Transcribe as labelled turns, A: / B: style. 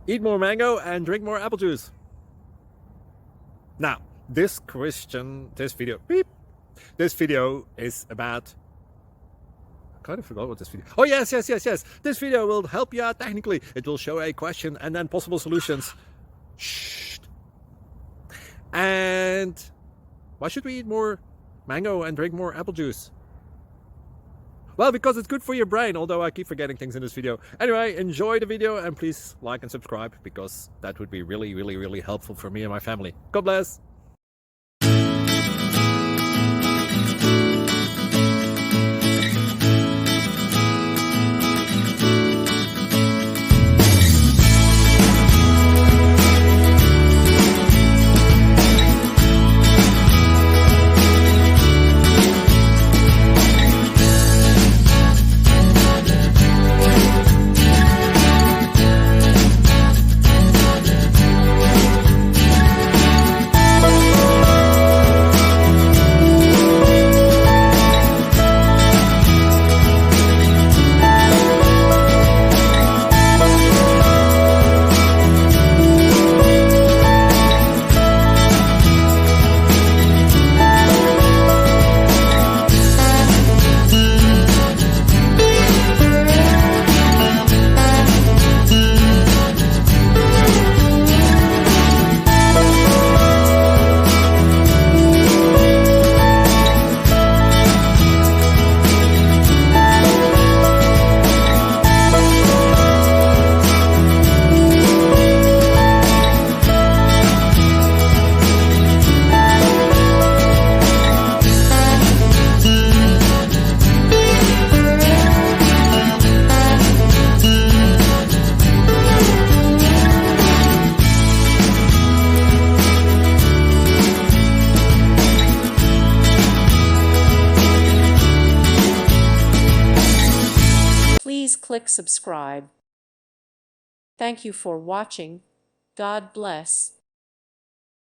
A: eat more mango and drink more apple juice. Now, this video is about, I kind of forgot what this video, oh yes, this video will help you out technically. It will show a question and then possible solutions. Shh. And why should we eat more mango and drink more apple juice? Well, because it's good for your brain, although I keep forgetting things in this video. Anyway, enjoy the video and please like and subscribe, because that would be really helpful for me and my family. God bless!
B: Please click subscribe. Thank you for watching. God bless.